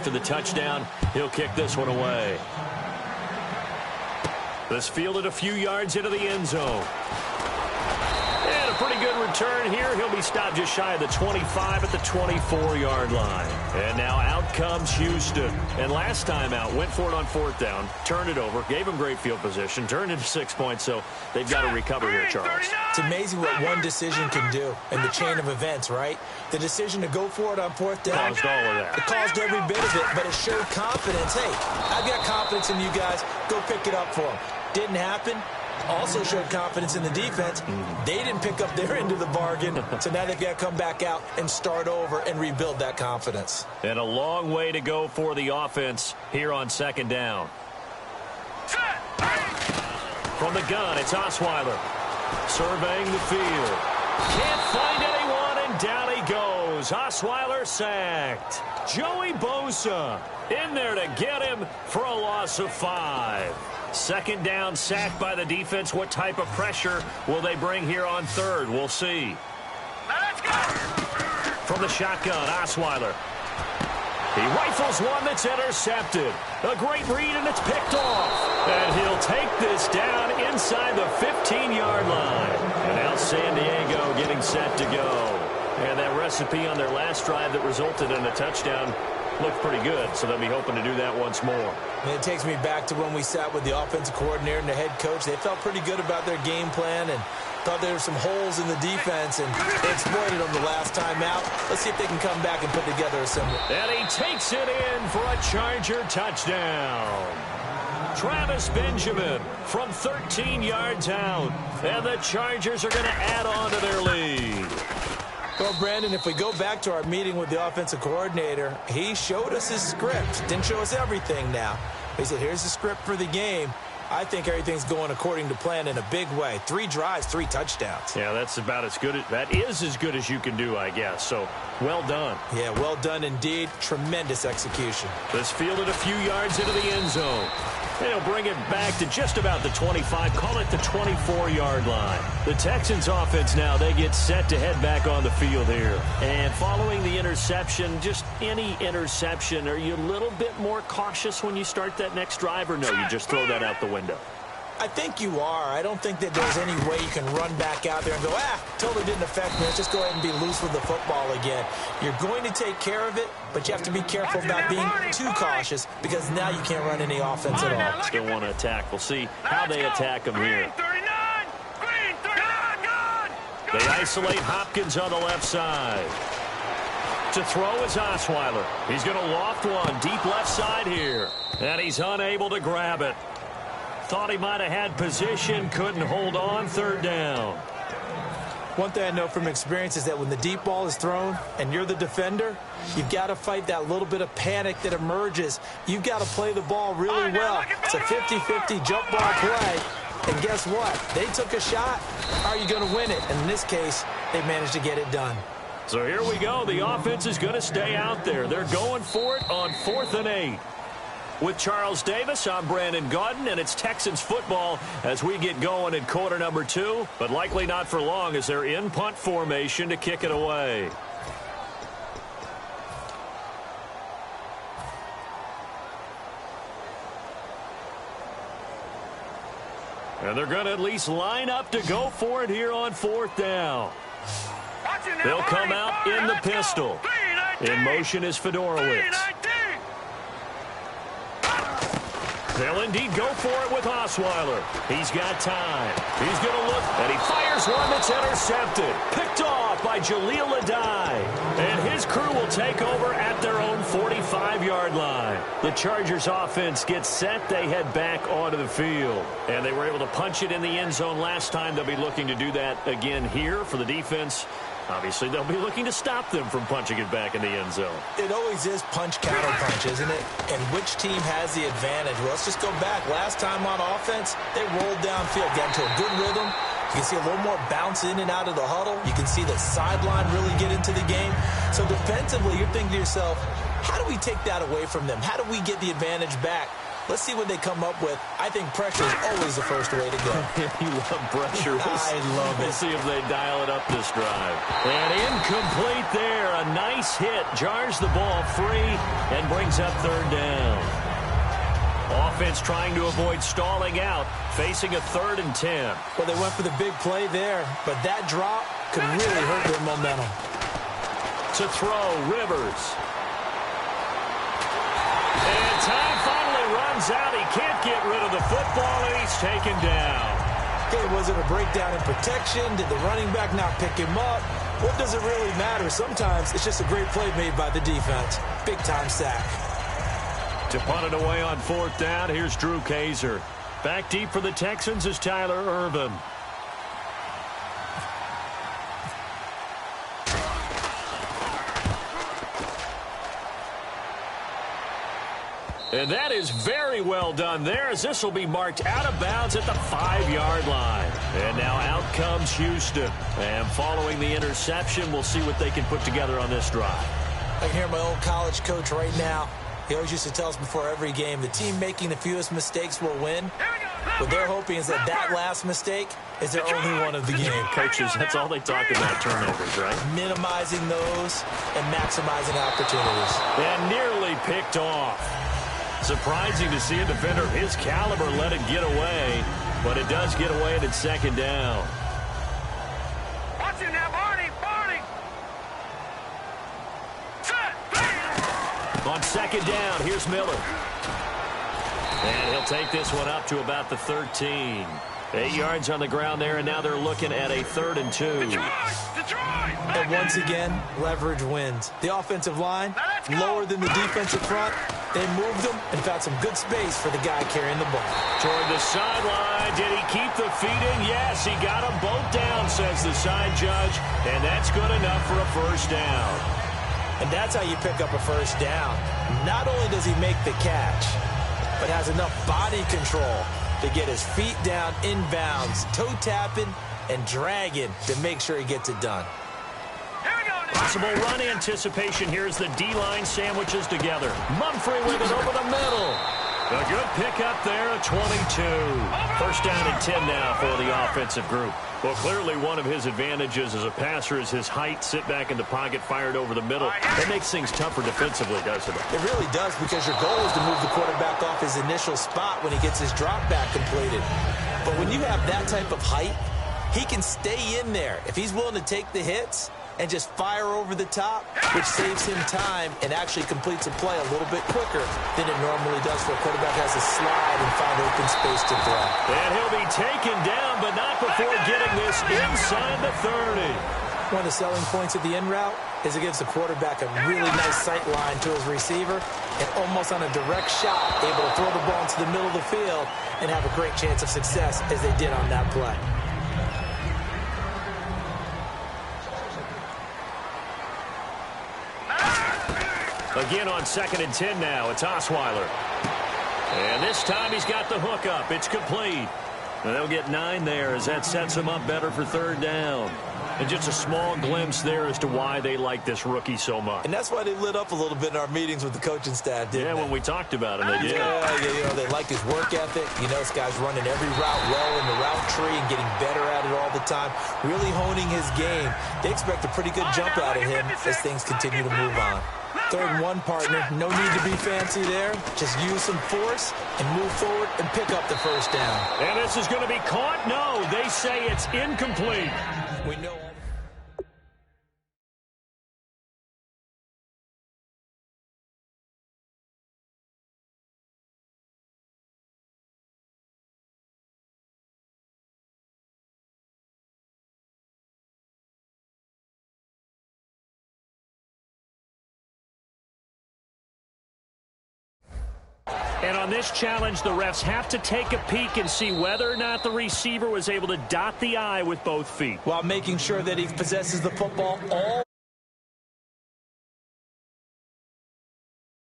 after the touchdown. He'll kick this one away. This fielded a few yards into the end zone. And a pretty good return here. He'll be stopped just shy of the 25 at the 24-yard line. And now out comes Houston. And last time out, went for it on fourth down, turned it over, gave him great field position, turned into 6 points, so they've got to recover here, Charles. It's amazing what one decision can do in the chain of events, right? The decision to go for it on fourth down. Caused all of that. It caused every bit of it, but it showed confidence. Hey, I've got confidence in you guys. Go pick it up for them. Didn't happen. Also showed confidence in the defense. They didn't pick up their end of the bargain, so now they've got to come back out and start over and rebuild that confidence. And a long way to go for the offense here on second down. From the gun, it's Osweiler. Surveying the field. Can't find anyone, and down he goes. Osweiler sacked. Joey Bosa in there to get him for a loss of 5. Second down, sack by the defense. What type of pressure will they bring here on third? We'll see. Let's go! From the shotgun, Osweiler. He rifles one that's intercepted. A great read, and it's picked off. And he'll take this down inside the 15-yard line. And now San Diego getting set to go. And that recipe on their last drive that resulted in a touchdown looked pretty good, so they'll be hoping to do that once more. And it takes me back to when we sat with the offensive coordinator and the head coach. They felt pretty good about their game plan and thought there were some holes in the defense, and they exploited them the last time out. Let's see if they can come back and put together a similar. And he takes it in for a Charger touchdown. Travis Benjamin from 13 yards out, and the Chargers are going to add on to their lead. Well, Brandon, if we go back to our meeting with the offensive coordinator, he showed us his script. Didn't show us everything now. He said, here's the script for the game. I think everything's going according to plan in a big way. 3 drives, 3 touchdowns. Yeah, that's about as good. That is as good as you can do, I guess. So, well done. Yeah, well done indeed. Tremendous execution. This fielded a few yards into the end zone. And he'll bring it back to just about the 25, call it the 24-yard line. The Texans offense now, they get set to head back on the field here. And following the interception, just any interception, are you a little bit more cautious when you start that next drive, or no, you just throw that out the window? I think you are. I don't think that there's any way you can run back out there and go, totally didn't affect me. Let's just go ahead and be loose with the football again. You're going to take care of it, but you have to be careful about being too cautious because now you can't run any offense at all. Still want to attack. We'll see how they attack them here. They isolate Hopkins on the left side. To throw is Osweiler. He's going to loft one deep left side here. And he's unable to grab it. Thought he might have had position, couldn't hold on, third down. One thing I know from experience is that when the deep ball is thrown and you're the defender, you've got to fight that little bit of panic that emerges. You've got to play the ball really well. It's a 50-50 jump ball play. And guess what? They took a shot. How are you going to win it? And in this case, they managed to get it done. So here we go. The offense is going to stay out there. They're going for it on 4th and 8. With Charles Davis, I'm Brandon Gaudin, and it's Texans football as we get going in quarter number 2, but likely not for long as they're in punt formation to kick it away. And they're going to at least line up to go for it here on 4th down. They'll come out in the pistol. In motion is Fedorowicz. They'll indeed go for it with Osweiler. He's got time. He's going to look, and he fires one that's intercepted. Picked off by Jaleel Adai. And his crew will take over at their own 45-yard line. The Chargers offense gets set. They head back onto the field. And they were able to punch it in the end zone last time. They'll be looking to do that again here for the defense. Obviously, they'll be looking to stop them from punching it back in the end zone. It always is punch-counter-punch, isn't it? And which team has the advantage? Well, let's just go back. Last time on offense, they rolled downfield, got into a good rhythm. You can see a little more bounce in and out of the huddle. You can see the sideline really get into the game. So defensively, you're thinking to yourself, how do we take that away from them? How do we get the advantage back? Let's see what they come up with. I think pressure is always the first way to go. You love pressure. I love it. We'll see if they dial it up this drive. And incomplete there. A nice hit. Jars the ball free and brings up third down. Offense trying to avoid stalling out, facing a 3rd and 10. Well, they went for the big play there, but that drop could really hurt their momentum. To throw, Rivers. And time finally runs out. He can't get rid of the football, and he's taken down. Okay, was it a breakdown in protection? Did the running back not pick him up? What does it really matter? Sometimes it's just a great play made by the defense. Big-time sack. To punt it away on 4th down, here's Drew Kaiser. Back deep for the Texans is Tyler Ervin. And that is very well done there, as this will be marked out of bounds at the 5-yard line. And now out comes Houston. And following the interception, we'll see what they can put together on this drive. I can hear my old college coach right now. He always used to tell us before every game, the team making the fewest mistakes will win. What they're hoping is that that last mistake is their only one of the game. Coaches, that's all they talk about, turnovers, right? Minimizing those and maximizing opportunities. And nearly picked off. Surprising to see a defender of his caliber let it get away, but it does get away and it's 2nd down. Watch him now, Barney! On 2nd down, here's Miller. And he'll take this one up to about the 13. 8 yards on the ground there, and now they're looking at a 3rd and 2. And once again, leverage wins. The offensive line, lower than the defensive front. They moved them and found some good space for the guy carrying the ball. Toward the sideline. Did he keep the feet in? Yes, he got them both down, says the side judge. And that's good enough for a 1st down. And that's how you pick up a 1st down. Not only does he make the catch, but has enough body control to get his feet down inbounds, toe tapping and dragging to make sure he gets it done. Possible run anticipation. Here's the D-line sandwiches together. Mumphrey with it over the middle. A good pickup there, a 22. 1st down and 10 now for the offensive group. Well, clearly one of his advantages as a passer is his height. Sit back in the pocket, fired over the middle. That makes things tougher defensively, doesn't it? It really does, because your goal is to move the quarterback off his initial spot when he gets his drop back completed. But when you have that type of height, he can stay in there. If he's willing to take the hits and just fire over the top, which saves him time and actually completes a play a little bit quicker than it normally does for a quarterback has to slide and find open space to throw. And he'll be taken down, but not before getting this inside the 30. One of the selling points of the in route is it gives the quarterback a really nice sight line to his receiver and almost on a direct shot able to throw the ball into the middle of the field and have a great chance of success as they did on that play. Again on 2nd and 10 now. It's Osweiler. And this time he's got the hook up. It's complete. And they'll get 9 there as that sets him up better for 3rd down. And just a small glimpse there as to why they like this rookie so much. And that's why they lit up a little bit in our meetings with the coaching staff, didn't they? When we talked about him, they did. Yeah, you know, they like his work ethic. You know, this guy's running every route well in the route tree and getting better at it all the time, really honing his game. They expect a pretty good jump out of him as things continue to move on. 3rd and 1, partner. No need to be fancy there. Just use some force and move forward and pick up the 1st down. And this is going to be caught? No, they say it's incomplete. We know. And on this challenge, the refs have to take a peek and see whether or not the receiver was able to dot the I with both feet. While making sure that he possesses the football all